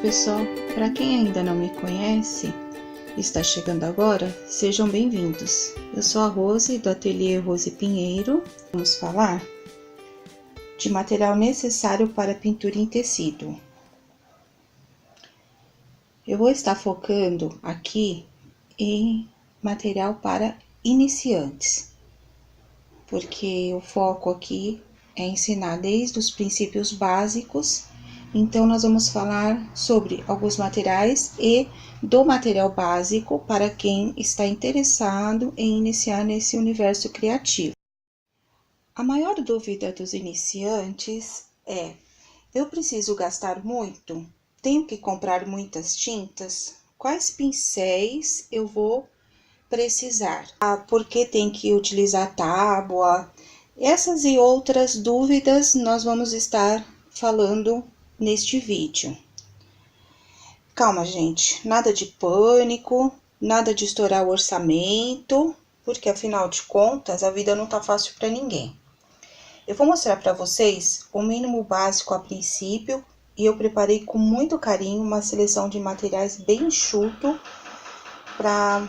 pessoal, para quem ainda não me conhece, está chegando agora, sejam bem-vindos. Eu sou a Rose, do Ateliê Rose Pinheiro. Vamos falar de material necessário para pintura em tecido. Eu vou estar focando aqui em material para iniciantes, porque o foco aqui é ensinar desde os princípios básicos. Então, nós vamos falar sobre alguns materiais e do material básico para quem está interessado em iniciar nesse universo criativo. A maior dúvida dos iniciantes é: eu preciso gastar muito? Tenho que comprar muitas tintas? Quais pincéis eu vou precisar? Por que tem que utilizar tábua? Essas e outras dúvidas nós vamos estar falando neste vídeo. Calma, gente, nada de pânico, nada de estourar o orçamento, porque afinal de contas a vida não tá fácil para ninguém. Eu vou mostrar para vocês o mínimo básico a princípio, e eu preparei com muito carinho uma seleção de materiais bem enxuto para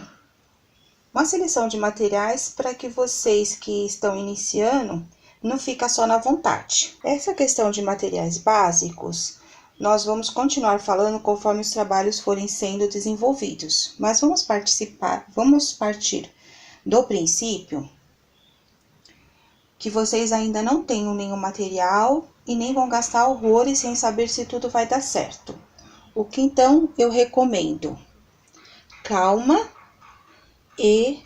que vocês que estão iniciando não fica só na vontade. Essa questão de materiais básicos, nós vamos continuar falando conforme os trabalhos forem sendo desenvolvidos. Mas vamos partir do princípio que vocês ainda não tenham nenhum material e nem vão gastar horrores sem saber se tudo vai dar certo. O que então eu recomendo? Calma e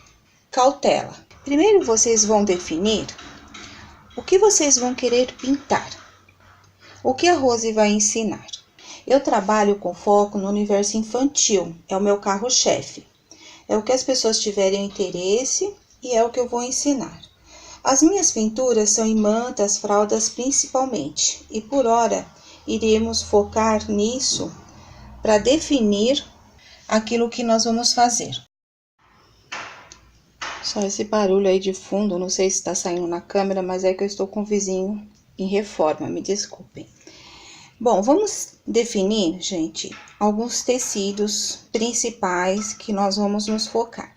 cautela. Primeiro vocês vão definir o que vocês vão querer pintar. O que a Rose vai ensinar? Eu trabalho com foco no universo infantil, é o meu carro-chefe. É o que as pessoas tiverem interesse e é o que eu vou ensinar. As minhas pinturas são em mantas, fraldas principalmente, e por hora iremos focar nisso para definir aquilo que nós vamos fazer. Só esse barulho aí de fundo, não sei se está saindo na câmera, mas é que eu estou com o vizinho em reforma, me desculpem. Bom, vamos definir, gente, alguns tecidos principais que nós vamos nos focar.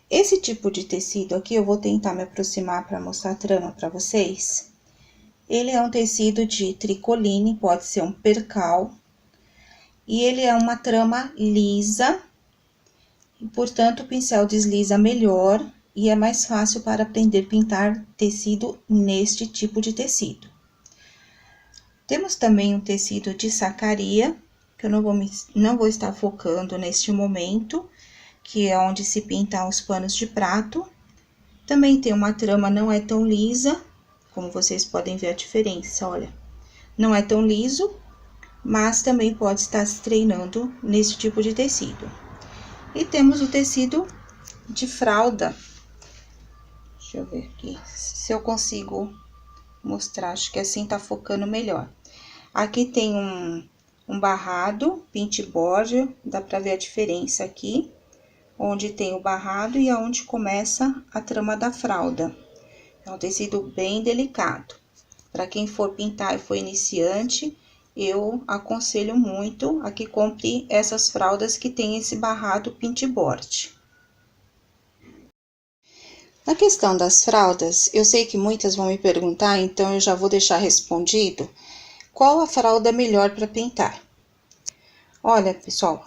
Esse tipo de tecido aqui, eu vou tentar me aproximar para mostrar a trama para vocês. Ele é um tecido de tricoline, pode ser um percal, e ele é uma trama lisa, e, portanto, o pincel desliza melhor e é mais fácil para aprender a pintar tecido neste tipo de tecido. Temos também um tecido de sacaria, que eu não vou estar focando neste momento, que é onde se pintam os panos de prato. Também tem uma trama não é tão lisa, como vocês podem ver a diferença, olha. Não é tão liso, mas também pode estar se treinando nesse tipo de tecido. E temos o tecido de fralda. Deixa eu ver aqui, se eu consigo mostrar, acho que assim tá focando melhor. Aqui tem um barrado, pintboard, dá pra ver a diferença aqui, onde tem o barrado e aonde começa a trama da fralda. É um tecido bem delicado. Para quem for pintar e for iniciante, eu aconselho muito a que compre essas fraldas que tem esse barrado pintboard. Na questão das fraldas, eu sei que muitas vão me perguntar, então eu já vou deixar respondido. Qual a fralda melhor para pintar? Olha, pessoal,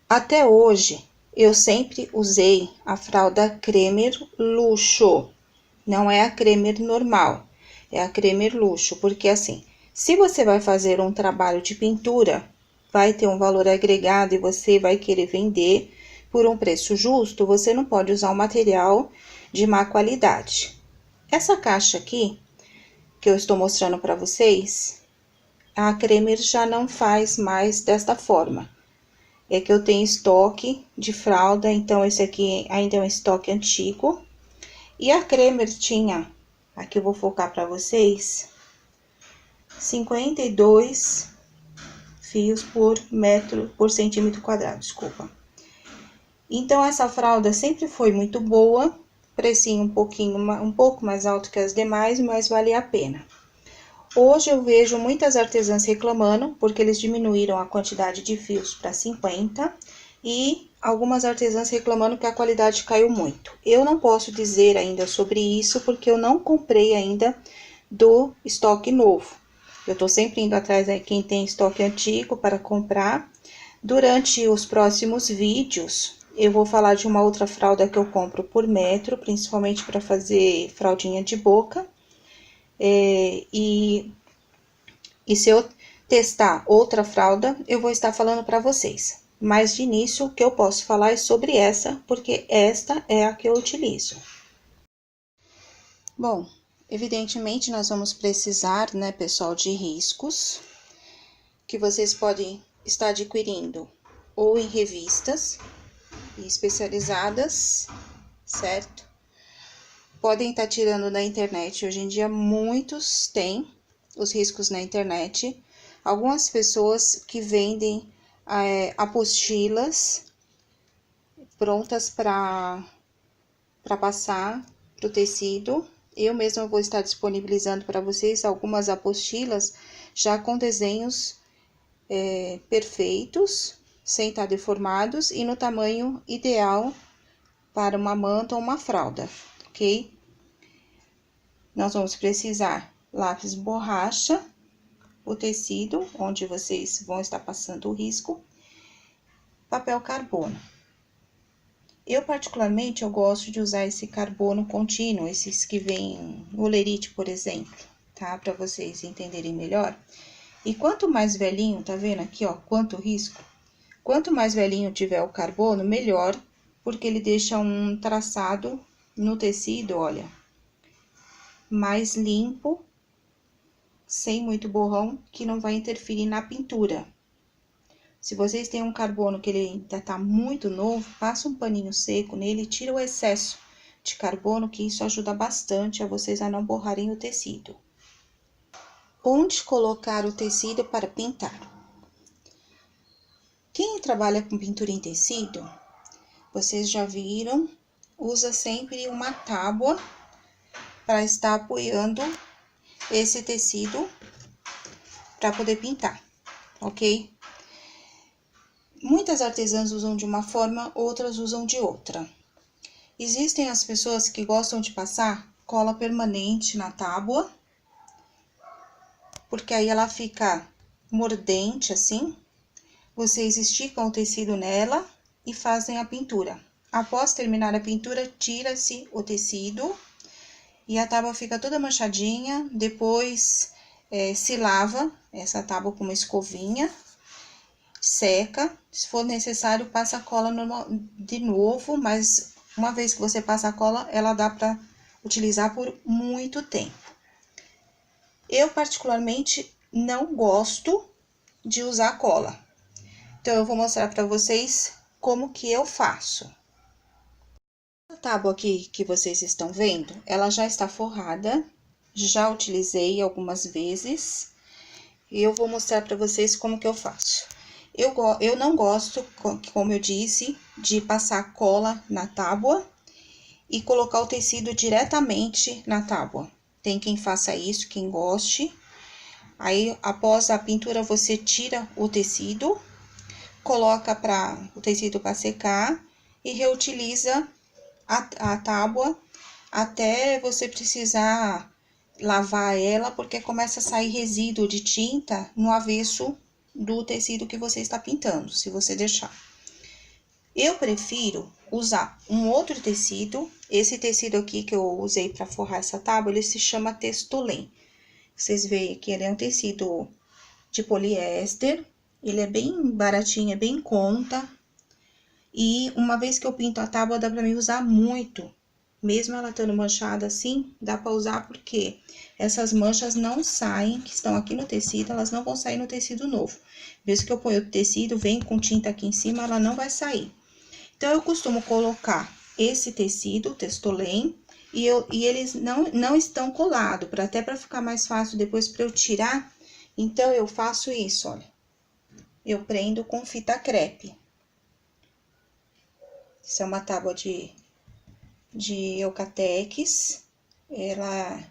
até hoje eu sempre usei a fralda Cremer Luxo. Não é a Cremer normal, é a Cremer Luxo, porque assim, se você vai fazer um trabalho de pintura, vai ter um valor agregado e você vai querer vender por um preço justo, você não pode usar um material de má qualidade. Essa caixa aqui, que eu estou mostrando para vocês, a Cremer já não faz mais desta forma. É que eu tenho estoque de fralda, então esse aqui ainda é um estoque antigo. E a Cremer tinha, aqui eu vou focar para vocês, 52 fios por centímetro quadrado, desculpa. Então, essa fralda sempre foi muito boa, precinho um pouco mais alto que as demais, mas valia a pena. Hoje eu vejo muitas artesãs reclamando, porque eles diminuíram a quantidade de fios para 50, e algumas artesãs reclamando que a qualidade caiu muito. Eu não posso dizer ainda sobre isso, porque eu não comprei ainda do estoque novo. Eu tô sempre indo atrás de quem tem estoque antigo para comprar. Durante os próximos vídeos, eu vou falar de uma outra fralda que eu compro por metro, principalmente para fazer fraldinha de boca. E se eu testar outra fralda, eu vou estar falando para vocês. Mas de início, o que eu posso falar é sobre essa, porque esta é a que eu utilizo. Bom, evidentemente nós vamos precisar, né, pessoal, de riscos, que vocês podem estar adquirindo ou em revistas especializadas, certo? Podem estar tirando da internet. Hoje em dia, muitos têm os riscos na internet. Algumas pessoas que vendem apostilas prontas para passar para o tecido. Eu mesma vou estar disponibilizando para vocês algumas apostilas já com desenhos perfeitos, sem estar deformados e no tamanho ideal para uma manta ou uma fralda, ok? Nós vamos precisar lápis borracha, o tecido onde vocês vão estar passando o risco, papel carbono. Eu, particularmente, eu gosto de usar esse carbono contínuo, esses que vem olerite, por exemplo, tá? Para vocês entenderem melhor. E quanto mais velhinho, tá vendo aqui, ó, quanto risco? Quanto mais velhinho tiver o carbono, melhor, porque ele deixa um traçado no tecido, olha, mais limpo, sem muito borrão, que não vai interferir na pintura. Se vocês têm um carbono que ele ainda tá muito novo, passa um paninho seco nele e tira o excesso de carbono, que isso ajuda bastante a vocês a não borrarem o tecido. Onde colocar o tecido para pintar? Quem trabalha com pintura em tecido, vocês já viram, usa sempre uma tábua para estar apoiando esse tecido para poder pintar, ok? Muitas artesãs usam de uma forma, outras usam de outra. Existem as pessoas que gostam de passar cola permanente na tábua, porque aí ela fica mordente assim. Vocês esticam o tecido nela e fazem a pintura. Após terminar a pintura, tira-se o tecido e a tábua fica toda manchadinha. Depois se lava essa tábua com uma escovinha, seca. Se for necessário, passa a cola de novo, mas uma vez que você passa a cola, ela dá para utilizar por muito tempo. Eu, particularmente, não gosto de usar cola. Então, eu vou mostrar para vocês como que eu faço. A tábua aqui que vocês estão vendo, ela já está forrada, já utilizei algumas vezes. E eu vou mostrar para vocês como que eu faço. Eu não gosto, como eu disse, de passar cola na tábua e colocar o tecido diretamente na tábua. Tem quem faça isso, quem goste. Aí, após a pintura, você tira o tecido, coloca o tecido para secar e reutiliza a tábua até você precisar lavar ela, porque começa a sair resíduo de tinta no avesso do tecido que você está pintando, se você deixar. Eu prefiro usar um outro tecido. Esse tecido aqui que eu usei para forrar essa tábua, ele se chama Textolém. Vocês veem que ele é um tecido de poliéster, ele é bem baratinho, é bem em conta. E uma vez que eu pinto a tábua, dá para mim usar muito. Mesmo ela estando manchada assim, dá para usar porque essas manchas não saem, que estão aqui no tecido, elas não vão sair no tecido novo. Mesmo que eu ponha o tecido, vem com tinta aqui em cima, ela não vai sair. Então, eu costumo colocar esse tecido, Textolém, e eles não estão colados, até para ficar mais fácil depois para eu tirar. Então, eu faço isso, olha. Eu prendo com fita crepe. Isso é uma tábua de Eucatex. Ela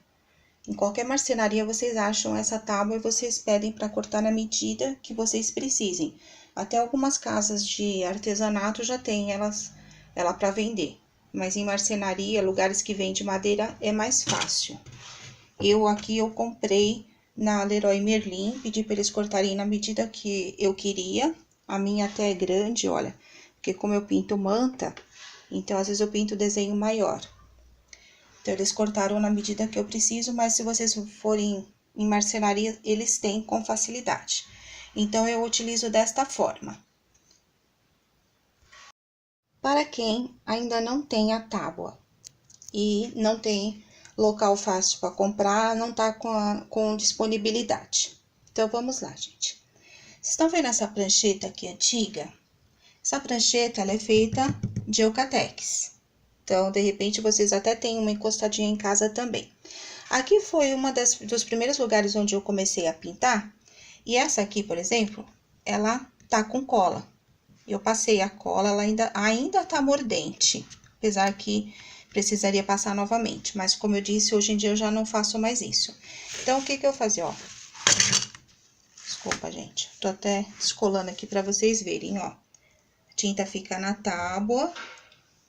Em qualquer marcenaria vocês acham essa tábua e vocês pedem para cortar na medida que vocês precisem. Até algumas casas de artesanato já tem ela para vender. Mas em marcenaria, lugares que vendem madeira, é mais fácil. Eu comprei na Leroy Merlin, pedi para eles cortarem na medida que eu queria. A minha até é grande, olha, porque como eu pinto manta, então às vezes eu pinto desenho maior. Então eles cortaram na medida que eu preciso, mas se vocês forem em marcenaria, eles têm com facilidade. Então eu utilizo desta forma. Para quem ainda não tem a tábua e não tem local fácil para comprar, não tá com disponibilidade. Então, vamos lá, gente. Vocês estão vendo essa prancheta aqui antiga? Essa prancheta, ela é feita de Eucatex. Então, de repente, vocês até têm uma encostadinha em casa também. Aqui foi dos primeiros lugares onde eu comecei a pintar. E essa aqui, por exemplo, ela tá com cola. Eu passei a cola, ela ainda tá mordente, apesar que precisaria passar novamente. Mas, como eu disse, hoje em dia eu já não faço mais isso. Então, o que que eu fazia, ó? Desculpa, gente. Tô até descolando aqui pra vocês verem, ó. A tinta fica na tábua,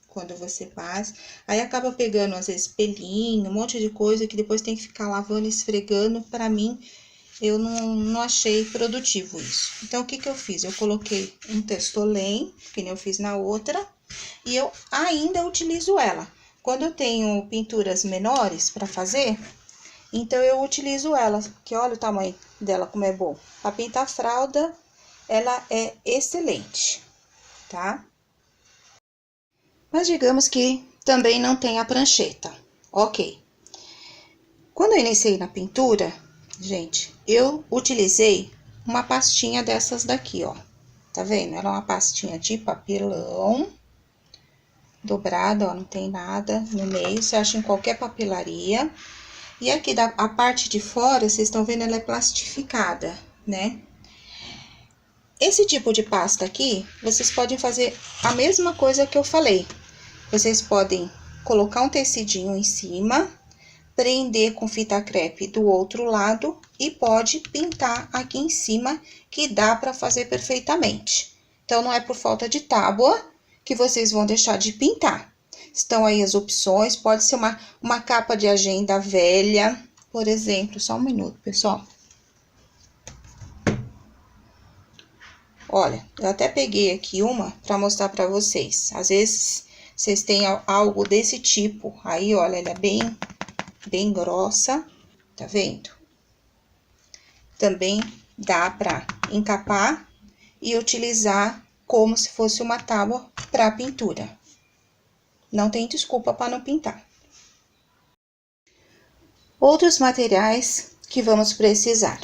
quando você passa. Aí, acaba pegando, às vezes, pelinho, um monte de coisa que depois tem que ficar lavando e esfregando. Pra mim, eu não achei produtivo isso. Então, o que que eu fiz? Eu coloquei um Testolém, que nem eu fiz na outra, e eu ainda utilizo ela. Quando eu tenho pinturas menores para fazer, então eu utilizo ela, porque olha o tamanho dela como é bom. Para pintar fralda, ela é excelente, tá? Mas digamos que também não tem a prancheta, ok. Quando eu iniciei na pintura, gente, eu utilizei uma pastinha dessas daqui, ó. Tá vendo? Ela é uma pastinha de papelão. Dobrada, ó, não tem nada no meio, você acha em qualquer papelaria. E aqui a parte de fora, vocês estão vendo, ela é plastificada, né? Esse tipo de pasta aqui, vocês podem fazer a mesma coisa que eu falei. Vocês podem colocar um tecidinho em cima, prender com fita crepe do outro lado e pode pintar aqui em cima, que dá para fazer perfeitamente. Então, não é por falta de tábua que vocês vão deixar de pintar. Estão aí as opções, pode ser uma capa de agenda velha, por exemplo. Só um minuto, pessoal. Olha, eu até peguei aqui uma para mostrar para vocês. Às vezes, vocês têm algo desse tipo. Aí, olha, ela é bem grossa, tá vendo? Também dá para encapar e utilizar como se fosse uma tábua para pintura. Não tem desculpa para não pintar. Outros materiais que vamos precisar.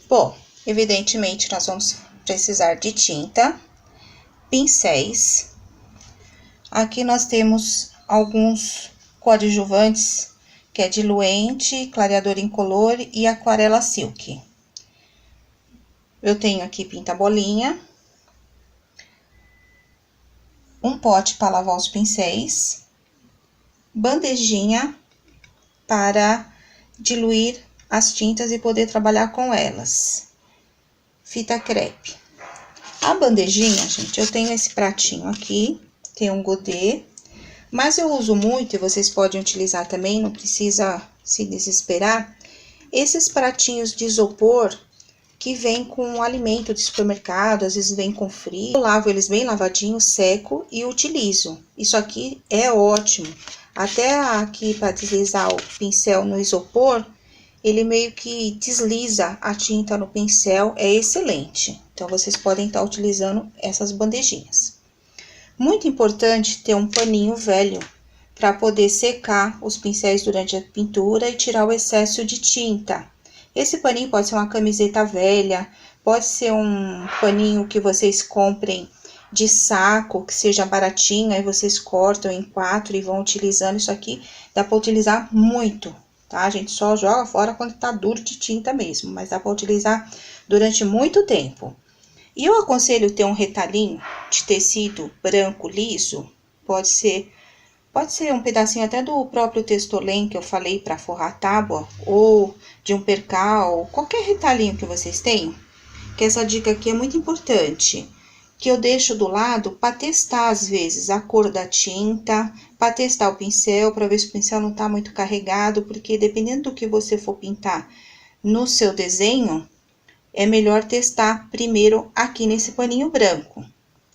Bom, evidentemente, nós vamos precisar de tinta, pincéis. Aqui nós temos alguns coadjuvantes, que é diluente, clareador incolor e aquarela silk. Eu tenho aqui pinta-bolinha, um pote para lavar os pincéis, bandejinha para diluir as tintas e poder trabalhar com elas, fita crepe. A bandejinha, gente, eu tenho esse pratinho aqui, tem um godê, mas eu uso muito, e vocês podem utilizar também, não precisa se desesperar, esses pratinhos de isopor que vem com alimento de supermercado, às vezes vem com frio. Eu lavo eles bem lavadinhos, seco e utilizo. Isso aqui é ótimo. Até aqui para deslizar o pincel no isopor, ele meio que desliza a tinta no pincel, é excelente. Então, vocês podem estar utilizando essas bandejinhas. Muito importante ter um paninho velho para poder secar os pincéis durante a pintura e tirar o excesso de tinta. Esse paninho pode ser uma camiseta velha, pode ser um paninho que vocês comprem de saco, que seja baratinho, aí vocês cortam em 4 e vão utilizando. Isso aqui dá para utilizar muito, tá? A gente só joga fora quando tá duro de tinta mesmo, mas dá para utilizar durante muito tempo. E eu aconselho ter um retalhinho de tecido branco liso, pode ser Pode ser um pedacinho até do próprio Textolém que eu falei para forrar a tábua, ou de um percal, qualquer retalhinho que vocês tenham. Que essa dica aqui é muito importante, que eu deixo do lado para testar às vezes a cor da tinta, para testar o pincel, para ver se o pincel não tá muito carregado, porque dependendo do que você for pintar no seu desenho, é melhor testar primeiro aqui nesse paninho branco.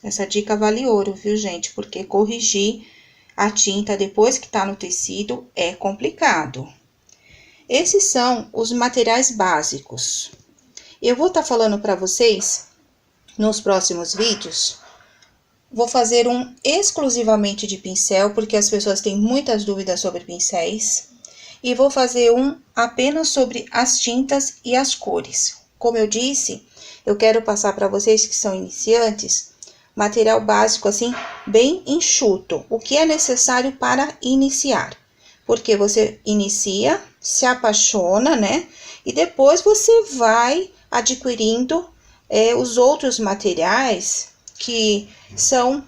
Essa dica vale ouro, viu, gente? Porque corrigir a tinta depois que tá no tecido é complicado. Esses são os materiais básicos. Eu vou estar falando para vocês nos próximos vídeos. Vou fazer um exclusivamente de pincel, porque as pessoas têm muitas dúvidas sobre pincéis. E vou fazer um apenas sobre as tintas e as cores. Como eu disse, eu quero passar para vocês que são iniciantes, material básico assim, bem enxuto. O que é necessário para iniciar. Porque você inicia, se apaixona, né? E depois você vai adquirindo os outros materiais que são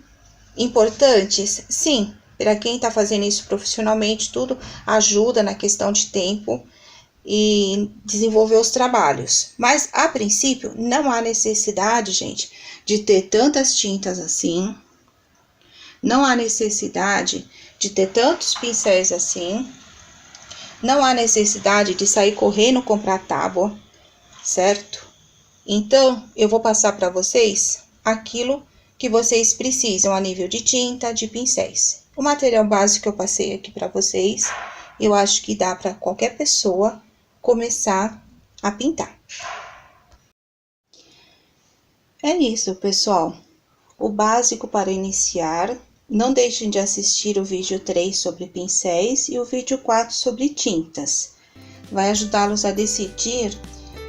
importantes. Sim, para quem está fazendo isso profissionalmente, tudo ajuda na questão de tempo e desenvolver os trabalhos. Mas, a princípio, não há necessidade, gente, de ter tantas tintas assim. Não há necessidade de ter tantos pincéis assim. Não há necessidade de sair correndo comprar tábua, certo? Então, eu vou passar para vocês aquilo que vocês precisam a nível de tinta, de pincéis. O material básico que eu passei aqui para vocês, eu acho que dá para qualquer pessoa começar a pintar. É isso, pessoal. O básico para iniciar. Não deixem de assistir o vídeo 3 sobre pincéis e o vídeo 4 sobre tintas. Vai ajudá-los a decidir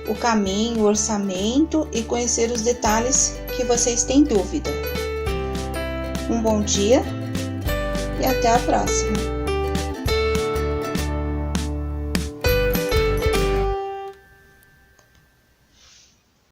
o caminho, o orçamento e conhecer os detalhes que vocês têm dúvida. Um bom dia e até a próxima!